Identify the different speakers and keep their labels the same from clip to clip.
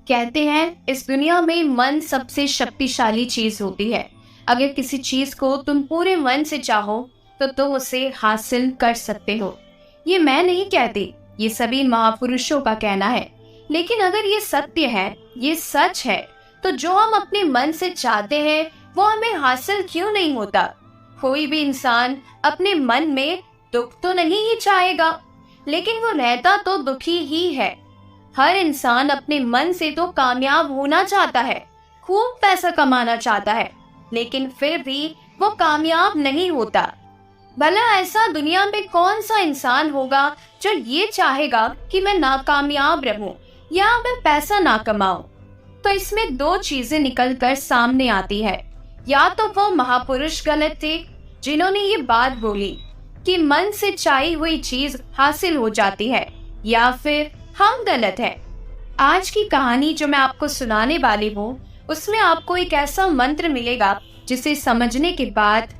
Speaker 1: कहते हैं इस दुनिया में मन सबसे शक्तिशाली चीज होती है। अगर किसी चीज को तुम पूरे मन से चाहो तो तुम उसे हासिल कर सकते हो। ये मैं नहीं कहती, ये सभी महापुरुषों का कहना है। लेकिन अगर ये सत्य है, ये सच है, तो जो हम अपने मन से चाहते हैं वो हमें हासिल क्यों नहीं होता? कोई भी इंसान अपने मन में दुख तो नहीं ही चाहेगा, लेकिन वो रहता तो दुखी ही है। हर इंसान अपने मन से तो कामयाब होना चाहता है, खूब पैसा कमाना चाहता है, लेकिन फिर भी वो कामयाब नहीं होता। भला ऐसा दुनिया में कौन सा इंसान होगा जो ये चाहेगा कि मैं नाकामयाब रहूं या मैं पैसा ना कमाऊं? तो इसमें दो चीजें निकल कर सामने आती है। या तो वो महापुरुष गलत थे जिन्होंने ये बात बोली कि मन से चाही हुई चीज हासिल हो जाती है, या फिर हम गलत हैं। आज की कहानी जो मैं आपको सुनाने वाली हूँ उसमें आपको एक ऐसा मंत्र मिलेगा जिसे समझने के बाद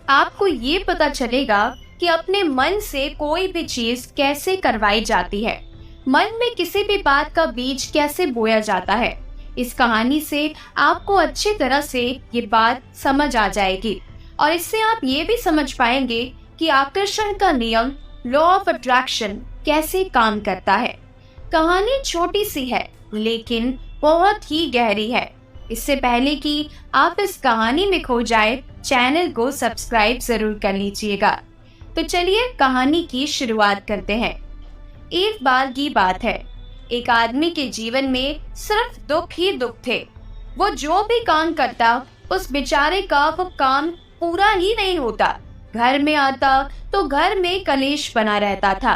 Speaker 1: आपको ये पता चलेगा कि अपने मन से कोई भी चीज कैसे करवाई जाती है, मन में किसी भी बात का बीज कैसे बोया जाता है। इस कहानी से आपको अच्छी तरह से ये बात समझ आ जाएगी और इससे आप ये भी समझ पाएंगे कि आकर्षण का नियम, लॉ ऑफ अट्रैक्शन, कैसे काम करता है। कहानी छोटी सी है लेकिन बहुत ही गहरी है। इससे पहले कि आप इस कहानी में खो जाए, चैनल को सब्सक्राइब जरूर कर लीजिएगा। तो चलिए कहानी की शुरुआत करते हैं। एक बार की बात है, एक आदमी के जीवन में सिर्फ दुख ही दुख थे। वो जो भी काम करता उस बेचारे का वो काम पूरा ही नहीं होता। घर में आता तो घर में कलेश बना रहता था।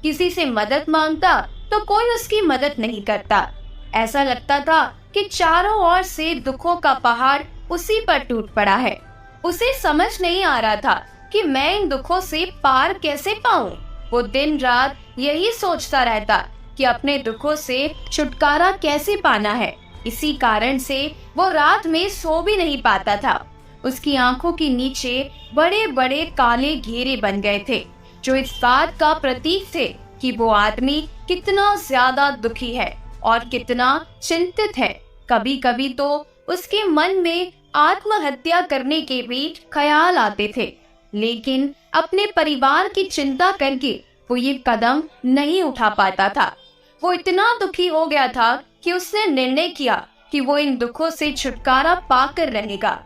Speaker 1: किसी से मदद मांगता तो कोई उसकी मदद नहीं करता। ऐसा लगता था कि चारों ओर से दुखों का पहाड़ उसी पर टूट पड़ा है। उसे समझ नहीं आ रहा था कि मैं इन दुखों से पार कैसे पाऊं। वो दिन रात यही सोचता रहता कि अपने दुखों से छुटकारा कैसे पाना है। इसी कारण से वो रात में सो भी नहीं पाता था। उसकी आंखों के नीचे बड़े बड़े काले घेरे बन गए थे, जो इस बात का प्रतीक थे कि वो आदमी कितना ज्यादा दुखी है और कितना चिंतित है। कभी कभी तो उसके मन में आत्महत्या करने के भी ख्याल आते थे, लेकिन अपने परिवार की चिंता करके वो ये कदम नहीं उठा पाता था। वो इतना दुखी हो गया था कि उसने निर्णय किया कि वो इन दुखों से छुटकारा पाकर रहेगा।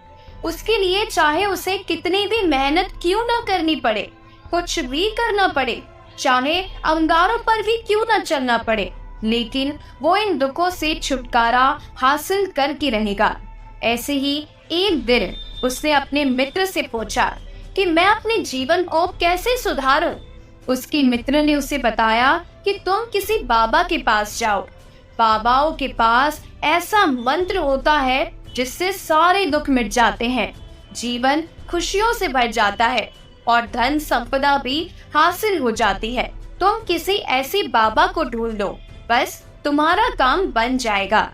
Speaker 1: उसके लिए चाहे उसे कितनी भी मेहनत क्यों ना करनी पड़े, कुछ भी करना पड़े, चाहे अंगारों पर भी क्यों ना चलना पड़े, लेकिन वो इन दुखों से छुटकारा हासिल करके रहेगा। ऐसे ही एक दिन उसने अपने मित्र से पूछा कि मैं अपने जीवन को कैसे सुधारूं। उसके मित्र ने उसे बताया कि तुम किसी बाबा के पास जाओ। बाबाओं के पास ऐसा मंत्र होता है जिससे सारे दुख मिट जाते हैं, जीवन खुशियों से भर जाता है और धन संपदा भी हासिल हो जाती है। तुम किसी ऐसे बाबा को ढूंढ लो, बस तुम्हारा काम बन जाएगा।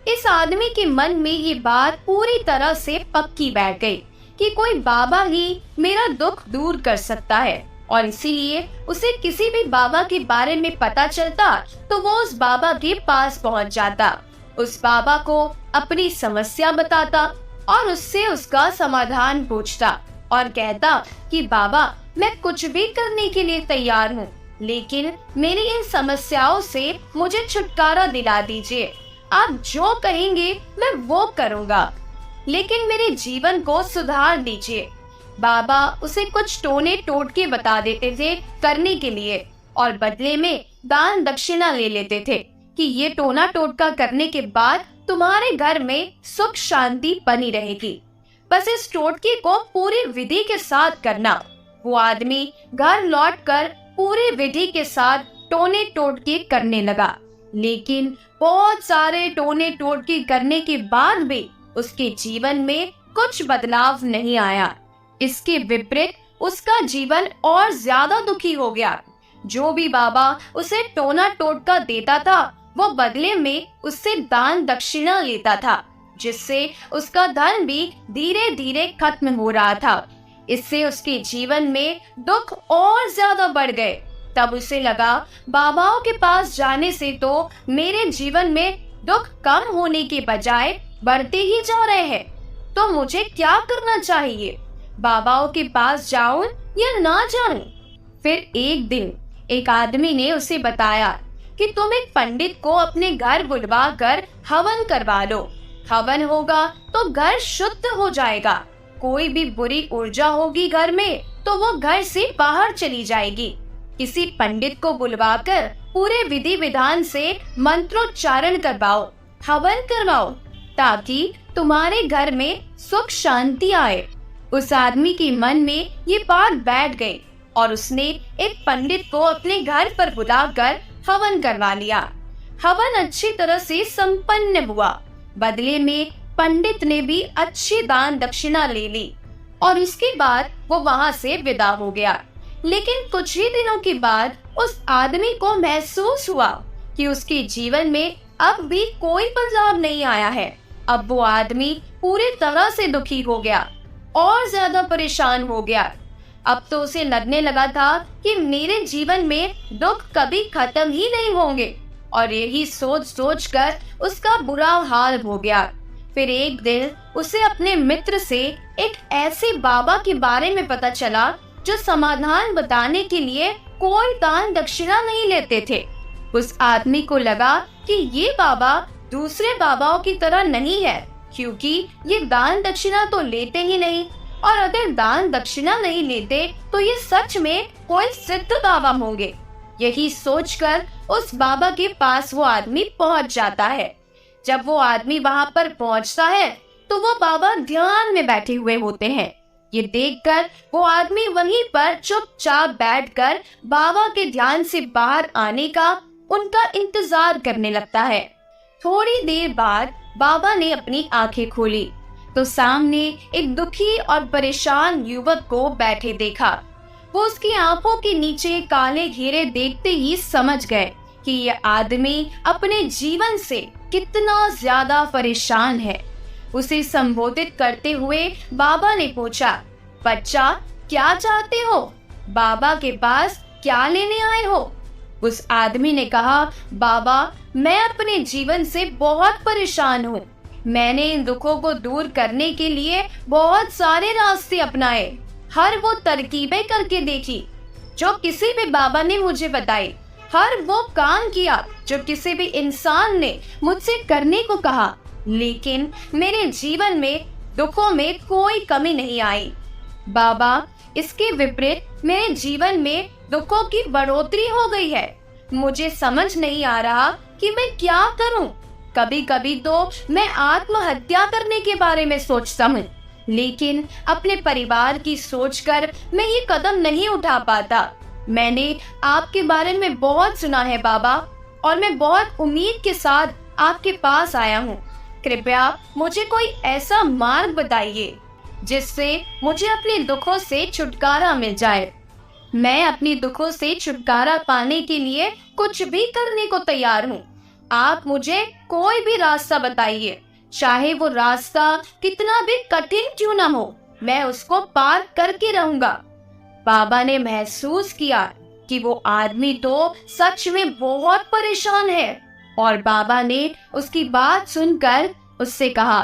Speaker 1: इस आदमी के मन में ये बात पूरी तरह से पक्की बैठ गई कि कोई बाबा ही मेरा दुख दूर कर सकता है, और इसीलिए उसे किसी भी बाबा के बारे में पता चलता तो वो उस बाबा के पास पहुंच जाता, उस बाबा को अपनी समस्या बताता और उससे उसका समाधान पूछता और कहता कि बाबा, मैं कुछ भी करने के लिए तैयार हूँ, लेकिन मेरी इन समस्याओं से मुझे छुटकारा दिला दीजिए। आप जो कहेंगे मैं वो करूँगा, लेकिन मेरे जीवन को सुधार दीजिए। बाबा उसे कुछ टोने टोटके बता देते थे करने के लिए, और बदले में दान दक्षिणा ले लेते थे कि ये टोना टोटका करने के बाद तुम्हारे घर में सुख शांति बनी रहेगी। बस इस टोटके को पूरी विधि के साथ करना। वो आदमी घर लौटकर पूरी विधि के साथ टोने टोटके करने लगा, लेकिन बहुत सारे टोने टोटके करने के बाद भी उसके जीवन में कुछ बदलाव नहीं आया। इसके विपरीत उसका जीवन और ज्यादा दुखी हो गया। जो भी बाबा उसे टोना टोटका देता था वो बदले में उससे दान दक्षिणा लेता था, जिससे उसका धन भी धीरे धीरे खत्म हो रहा था। इससे उसके जीवन में दुख और ज्यादा बढ़ गए। तब उसे लगा बाबाओं के पास जाने से तो मेरे जीवन में दुख कम होने के बजाय बढ़ते ही जा रहे हैं। तो मुझे क्या करना चाहिए? बाबाओं के पास जाऊं या ना जाऊं? फिर एक दिन एक आदमी ने उसे बताया कि तुम एक पंडित को अपने घर बुलवा कर हवन करवा लो। हवन होगा तो घर शुद्ध हो जाएगा। कोई भी बुरी ऊर्जा होगी घर में तो वो घर से बाहर चली जाएगी। किसी पंडित को बुलवाकर पूरे विधि विधान से मंत्रोच्चारण करवाओ, हवन करवाओ, ताकि तुम्हारे घर में सुख शांति आए। उस आदमी के मन में ये बात बैठ गई और उसने एक पंडित को अपने घर पर बुलाकर हवन करवा लिया। हवन अच्छी तरह से संपन्न हुआ। बदले में पंडित ने भी अच्छी दान दक्षिणा ले ली और इसके बाद वो वहां से विदा हो गया। लेकिन कुछ ही दिनों के बाद उस आदमी को महसूस हुआ कि उसके जीवन में अब भी कोई बदलाव नहीं आया है। अब वो आदमी पूरी तरह से दुखी हो गया और ज्यादा परेशान हो गया। अब तो उसे लगने लगा था कि मेरे जीवन में दुख कभी खत्म ही नहीं होंगे और यही सोच सोच कर उसका बुरा हाल हो गया। फिर एक दिन उसे अपने मित्र से एक ऐसे बाबा के बारे में पता चला जो समाधान बताने के लिए कोई दान दक्षिणा नहीं लेते थे। उस आदमी को लगा कि ये बाबा दूसरे बाबाओं की तरह नहीं है, क्योंकि ये दान दक्षिणा तो लेते ही नहीं, और अगर दान दक्षिणा नहीं लेते तो ये सच में कोई सिद्ध बाबा होंगे। यही सोचकर उस बाबा के पास वो आदमी पहुंच जाता है। जब वो आदमी वहां पर पहुंचता है तो वो बाबा ध्यान में बैठे हुए होते हैं। ये देखकर वो आदमी वहीं पर चुपचाप बैठकर बाबा के ध्यान से बाहर आने का उनका इंतजार करने लगता है। थोड़ी देर बाद बाबा ने अपनी आंखें खोली तो सामने एक दुखी और परेशान युवक को बैठे देखा। वो उसकी आंखों के नीचे काले घेरे देखते ही समझ गए कि ये आदमी अपने जीवन से कितना ज्यादा परेशान है। उसे संबोधित करते हुए बाबा ने पूछा, बच्चा क्या चाहते हो? बाबा के पास क्या लेने आए हो? उस आदमी ने कहा, बाबा मैं अपने जीवन से बहुत परेशान हूँ। मैंने इन दुखों को दूर करने के लिए बहुत सारे रास्ते अपनाए, हर वो तरकीबें करके देखी जो किसी भी बाबा ने मुझे बताई, हर वो काम किया जो किसी भी इंसान ने मुझसे करने को कहा, लेकिन मेरे जीवन में दुखों में कोई कमी नहीं आई। बाबा इसके विपरीत मेरे जीवन में दुखों की बढ़ोतरी हो गई है। मुझे समझ नहीं आ रहा कि मैं क्या करूं। कभी कभी तो मैं आत्महत्या करने के बारे में सोचता हूँ, लेकिन अपने परिवार की सोचकर मैं ये कदम नहीं उठा पाता। मैंने आपके बारे में बहुत सुना है बाबा, और मैं बहुत उम्मीद के साथ आपके पास आया हूँ। कृपया मुझे कोई ऐसा मार्ग बताइए जिससे मुझे अपने दुखों से छुटकारा मिल जाए। मैं अपनी दुखों से छुटकारा पाने के लिए कुछ भी करने को तैयार हूँ। आप मुझे कोई भी रास्ता बताइए, चाहे वो रास्ता कितना भी कठिन क्यों ना हो, मैं उसको पार करके रहूंगा। बाबा ने महसूस किया कि वो आदमी तो सच में बहुत परेशान है, और बाबा ने उसकी बात सुनकर उससे कहा,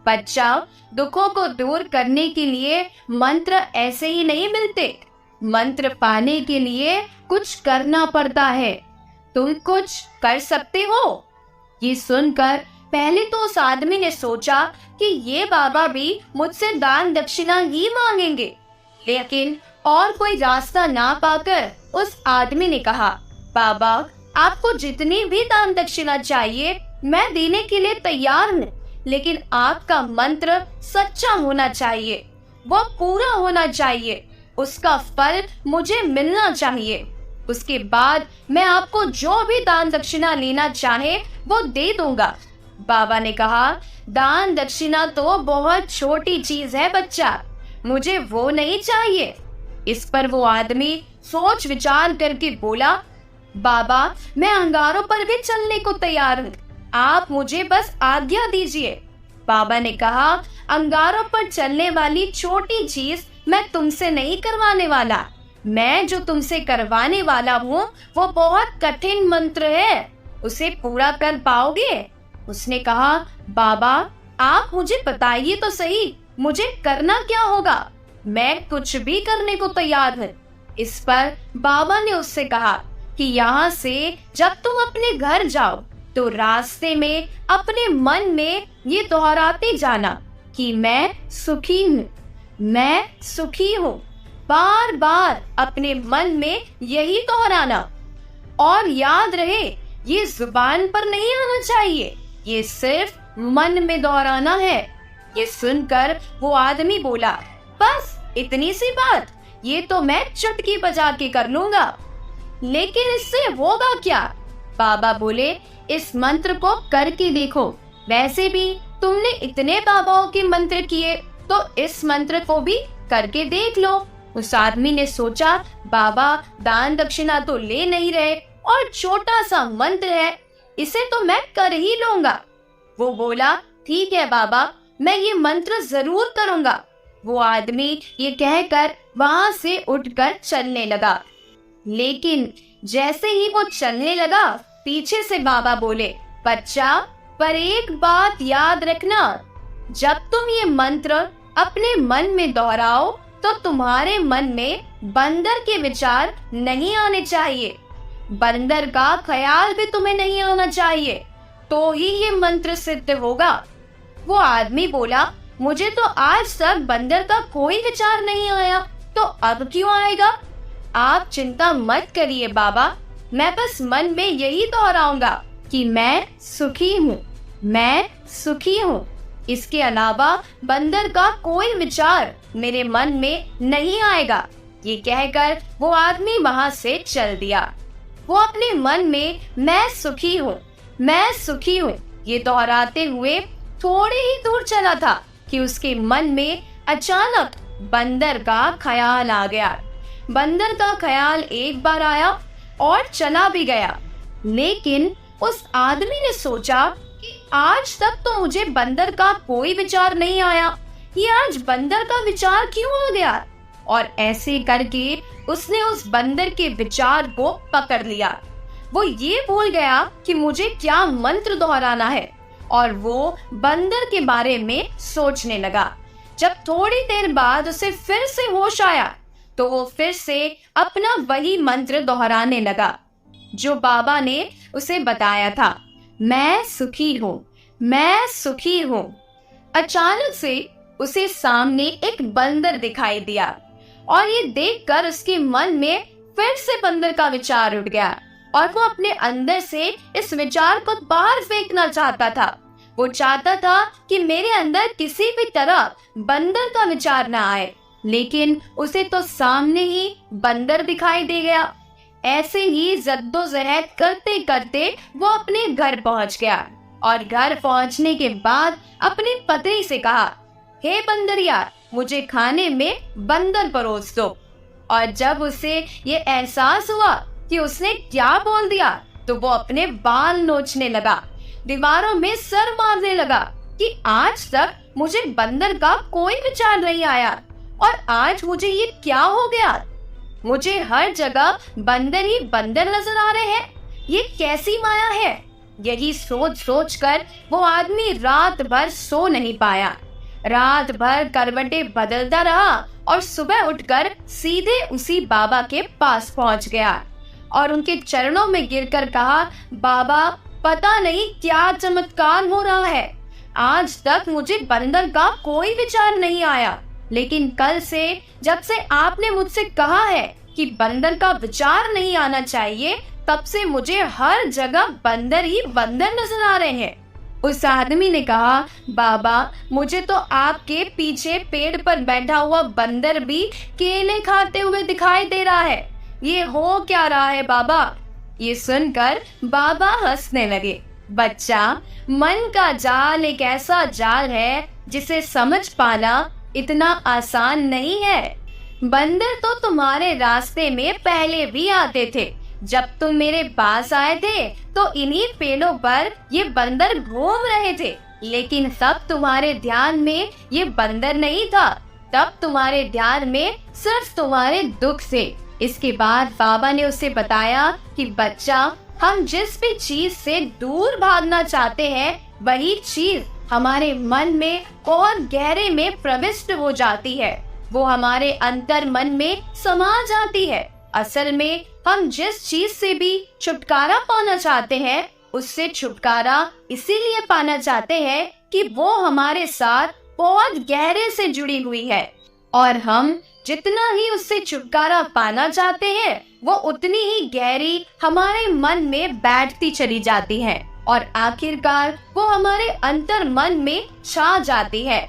Speaker 1: बच्चा दुखों को दूर करने के लिए मंत्र ऐसे ही नहीं मिलते। मंत्र पाने के लिए कुछ करना पड़ता है। तुम कुछ कर सकते हो? ये सुनकर पहले तो उस आदमी ने सोचा कि ये बाबा भी मुझसे दान दक्षिणा ही मांगेंगे, लेकिन और कोई रास्ता ना पाकर उस आदमी ने कहा, बाबा आपको जितनी भी दान दक्षिणा चाहिए मैं देने के लिए तैयार हूँ, लेकिन आपका मंत्र सच्चा होना चाहिए, वो पूरा होना चाहिए, उसका फल मुझे मिलना चाहिए। उसके बाद मैं आपको जो भी दान दक्षिणा लेना चाहे वो दे दूंगा। बाबा ने कहा, दान दक्षिणा तो बहुत छोटी चीज है बच्चा, मुझे वो नहीं चाहिए। इस पर वो आदमी सोच विचार करके बोला, बाबा मैं अंगारों पर भी चलने को तैयार हूँ, आप मुझे बस आज्ञा दीजिए। बाबा ने कहा, अंगारों पर चलने वाली छोटी चीज मैं तुमसे नहीं करवाने वाला। मैं जो तुमसे करवाने वाला हूँ वो बहुत कठिन मंत्र है, उसे पूरा कर पाओगे? उसने कहा, बाबा आप मुझे बताइए तो सही, मुझे करना क्या होगा? मैं कुछ भी करने को तैयार हूँ। इस पर बाबा ने उससे कहा कि यहाँ से जब तुम अपने घर जाओ तो रास्ते में अपने मन में ये दोहराते जाना कि मैं सुखी हूँ, मैं सुखी हूँ। बार बार अपने मन में यही दोहराना। और याद रहे, ये जुबान पर नहीं आना चाहिए, ये सिर्फ मन में दोहराना है। ये सुनकर वो आदमी बोला, बस इतनी सी बात, ये तो मैं चुटकी बजा के कर लूंगा। लेकिन इससे होगा क्या? बाबा बोले, इस मंत्र को करके देखो। वैसे भी तुमने इतने बाबाओं के मंत्र किए, तो इस मंत्र को भी करके देख लो। उस आदमी ने सोचा, बाबा दान दक्षिणा तो ले नहीं रहे और छोटा सा मंत्र है, इसे तो मैं कर ही लूंगा। वो बोला, ठीक है बाबा, मैं ये मंत्र जरूर करूंगा। वो आदमी ये कहकर वहां से उठकर चलने लगा। लेकिन जैसे ही वो चलने लगा, पीछे से बाबा बोले, बच्चा, पर एक बात याद रखना, जब तुम ये मंत्र अपने मन में दोहराओ तो तुम्हारे मन में बंदर के विचार नहीं आने चाहिए, बंदर का ख्याल भी तुम्हें नहीं आना चाहिए, तो ही ये मंत्र सिद्ध होगा। वो आदमी बोला, मुझे तो आज तक बंदर का कोई विचार नहीं आया, तो अब क्यों आएगा? आप चिंता मत करिए बाबा, मैं बस मन में यही दोहराऊंगा कि मैं सुखी हूँ, मैं सुखी हूँ। इसके अलावा बंदर का कोई विचार मेरे मन में नहीं आएगा। ये कहकर वो आदमी वहां से चल दिया। वो अपने मन में मैं सुखी हूँ, मैं सुखी हूँ ये दोहराते हुए थोड़ी ही दूर चला था कि उसके मन में अचानक बंदर का ख्याल आ गया। बंदर का ख्याल एक बार आया और चला भी गया। लेकिन उस आदमी ने सोचा कि आज तक तो मुझे बंदर का कोई विचार नहीं आया, ये आज बंदर का विचार क्यों आ गया? और ऐसे करके उसने उस बंदर के विचार को पकड़ लिया। वो ये भूल गया कि मुझे क्या मंत्र दोहराना है और वो बंदर के बारे में सोचने लगा। जब थोड़ी देर बाद उसे फिर से होश आया तो वो फिर से अपना वही मंत्र दोहराने लगा जो बाबा ने उसे बताया था, मैं सुखी हूँ, मैं सुखी हूँ। अचानक से उसे सामने एक बंदर दिखाई दिया और ये देखकर उसके मन में फिर से बंदर का विचार उठ गया और वो अपने अंदर से इस विचार को बाहर फेंकना चाहता था। वो चाहता था कि मेरे अंदर किसी भी तरह बंदर का विचार ना आए, लेकिन उसे तो सामने ही बंदर दिखाई दे गया। ऐसे ही जद्दोजहद करते करते वो अपने घर पहुंच गया और घर पहुंचने के बाद अपनी पत्नी से कहा, हे बंदरिया, मुझे खाने में बंदर परोस दो। और जब उसे ये एहसास हुआ कि उसने क्या बोल दिया तो वो अपने बाल नोचने लगा, दीवारों में सर मारने लगा कि आज तक मुझे बंदर का कोई विचार नहीं आया और आज मुझे ये क्या हो गया? मुझे हर जगह बंदर ही बंदर नजर आ रहे हैं, ये कैसी माया है? यही सोच सोच कर वो आदमी रात भर सो नहीं पाया। रात भर करवटें बदलता रहा और सुबह उठकर सीधे उसी बाबा के पास पहुंच गया और उनके चरणों में गिरकर कहा, बाबा, पता नहीं क्या चमत्कार हो रहा है, आज तक मुझे बंदर का कोई विचार नहीं आया, लेकिन कल से जब से आपने मुझसे कहा है कि बंदर का विचार नहीं आना चाहिए, तब से मुझे हर जगह बंदर ही बंदर नजर आ रहे हैं। उस आदमी ने कहा, बाबा, मुझे तो आपके पीछे पेड़ पर बैठा हुआ बंदर भी केले खाते हुए दिखाई दे रहा है, ये हो क्या रहा है बाबा? ये सुनकर बाबा हंसने लगे। बच्चा, मन का जाल एक ऐसा जाल है जिसे समझ पाना इतना आसान नहीं है। बंदर तो तुम्हारे रास्ते में पहले भी आते थे। जब तुम मेरे पास आए थे तो इन्हीं पेड़ों पर ये बंदर घूम रहे थे, लेकिन तब तुम्हारे ध्यान में ये बंदर नहीं था, तब तुम्हारे ध्यान में सिर्फ तुम्हारे दुख थे। इसके बाद बाबा ने उसे बताया कि बच्चा, हम जिस भी चीज से दूर भागना चाहते हैं, वही चीज हमारे मन में और गहरे में प्रविष्ट हो जाती है। वो हमारे अंतर मन में समा जाती है। असल में हम जिस चीज से भी छुटकारा पाना चाहते हैं, उससे छुटकारा इसीलिए पाना चाहते हैं कि वो हमारे साथ बहुत गहरे से जुड़ी हुई है, और हम जितना ही उससे छुटकारा पाना चाहते हैं, वो उतनी ही गहरी हमारे मन में बैठती चली जाती है और आखिरकार वो हमारे अंतर मन में छा जाती है।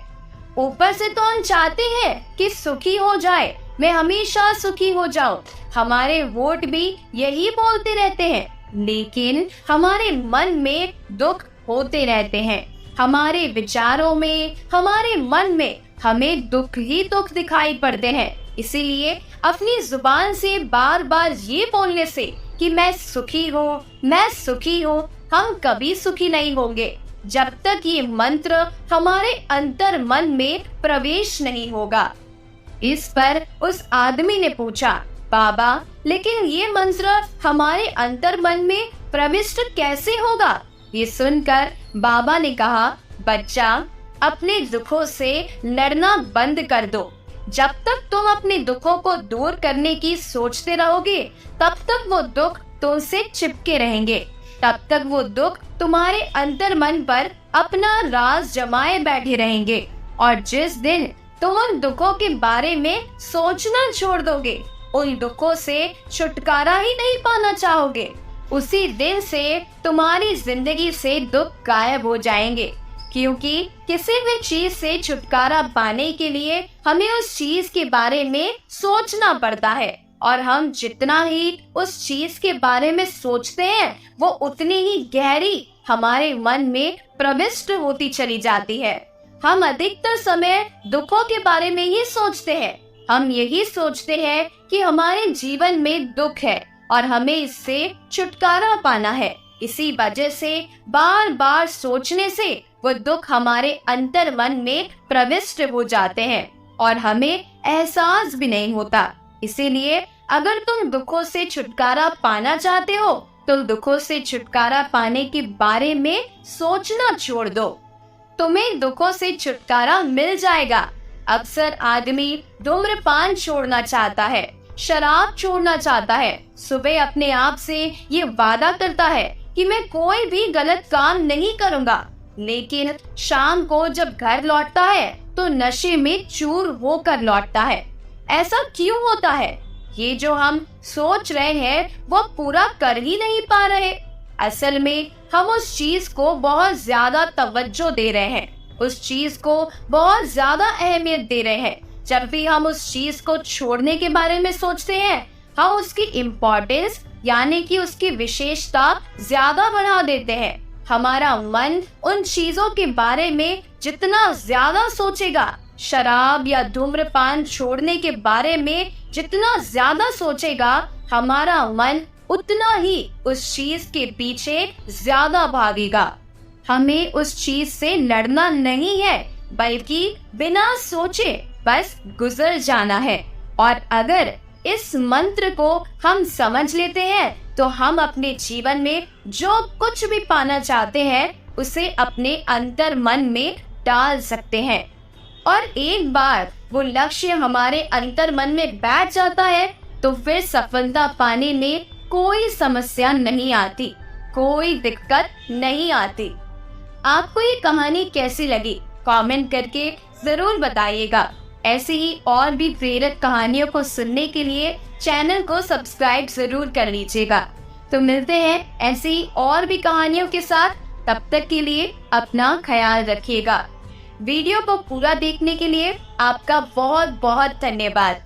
Speaker 1: ऊपर से तो हम चाहते हैं कि सुखी हो जाए, मैं हमेशा सुखी हो जाऊं। हमारे वोट भी यही बोलते रहते हैं, लेकिन हमारे मन में दुख होते रहते हैं। हमारे विचारों में, हमारे मन में हमें दुख ही दुख दिखाई पड़ते हैं। इसीलिए अपनी जुबान से बार बार ये बोलने से कि मैं सुखी हूँ, मैं सुखी हूँ, हम कभी सुखी नहीं होंगे जब तक ये मंत्र हमारे अंतर मन में प्रवेश नहीं होगा। इस पर उस आदमी ने पूछा, बाबा, लेकिन ये मंत्र हमारे अंतर मन में प्रविष्ट कैसे होगा? ये सुनकर बाबा ने कहा, बच्चा, अपने दुखों से लड़ना बंद कर दो। जब तक तुम अपने दुखों को दूर करने की सोचते रहोगे, तब तक वो दुख तुमसे चिपके रहेंगे। तब तक वो दुख तुम्हारे अंतर मन पर अपना राज जमाए बैठे रहेंगे, और जिस दिन तुम उन दुखों के बारे में सोचना छोड़ दोगे, उन दुखों से छुटकारा ही नहीं पाना चाहोगे, उसी दिन से तुम्हारी जिंदगी से दुख गायब हो जाएंगे। क्योंकि किसी भी चीज से छुटकारा पाने के लिए हमें उस चीज के बारे में सोचना पड़ता है, और हम जितना ही उस चीज के बारे में सोचते हैं, वो उतनी ही गहरी हमारे मन में प्रविष्ट होती चली जाती है। हम अधिकतर समय दुखों के बारे में ही सोचते हैं। हम यही सोचते हैं कि हमारे जीवन में दुख है और हमें इससे छुटकारा पाना है। इसी वजह से बार बार सोचने से वो दुख हमारे अंतर मन में प्रविष्ट हो जाते हैं और हमें एहसास भी नहीं होता। इसीलिए अगर तुम दुखों से छुटकारा पाना चाहते हो, तो दुखों से छुटकारा पाने के बारे में सोचना छोड़ दो। तुम्हें दुखों से छुटकारा मिल जाएगा। अक्सर आदमी धूम्रपान छोड़ना चाहता है, शराब छोड़ना चाहता है, सुबह अपने आप से ये वादा करता है कि मैं कोई भी गलत काम नहीं करूंगा, लेकिन शाम को जब घर लौटता है तो नशे में चूर होकर लौटता है। ऐसा क्यों होता है? ये जो हम सोच रहे हैं वो पूरा कर ही नहीं पा रहे। असल में हम उस चीज को बहुत ज्यादा तवज्जो दे रहे हैं, उस चीज को बहुत ज्यादा अहमियत दे रहे हैं। जब भी हम उस चीज को छोड़ने के बारे में सोचते हैं, हम उसकी इम्पोर्टेंस यानी कि उसकी विशेषता ज्यादा बढ़ा देते हैं। हमारा मन उन चीजों के बारे में जितना ज्यादा सोचेगा, शराब या धूम्रपान छोड़ने के बारे में जितना ज्यादा सोचेगा, हमारा मन उतना ही उस चीज के पीछे ज्यादा भागेगा। हमें उस चीज से लड़ना नहीं है, बल्कि बिना सोचे बस गुजर जाना है। और अगर इस मंत्र को हम समझ लेते हैं, तो हम अपने जीवन में जो कुछ भी पाना चाहते हैं, उसे अपने अंतर मन में डाल सकते हैं। और एक बार वो लक्ष्य हमारे अंतर मन में बैठ जाता है, तो फिर सफलता पाने में कोई समस्या नहीं आती, कोई दिक्कत नहीं आती। आपको ये कहानी कैसी लगी? कमेंट करके जरूर बताइएगा। ऐसी ही और भी प्रेरक कहानियों को सुनने के लिए चैनल को सब्सक्राइब जरूर कर लीजिएगा। तो मिलते हैं ऐसी और भी कहानियों के साथ। तब तक के लिए अपना ख्याल रखिएगा। वीडियो को पूरा देखने के लिए आपका बहुत बहुत धन्यवाद।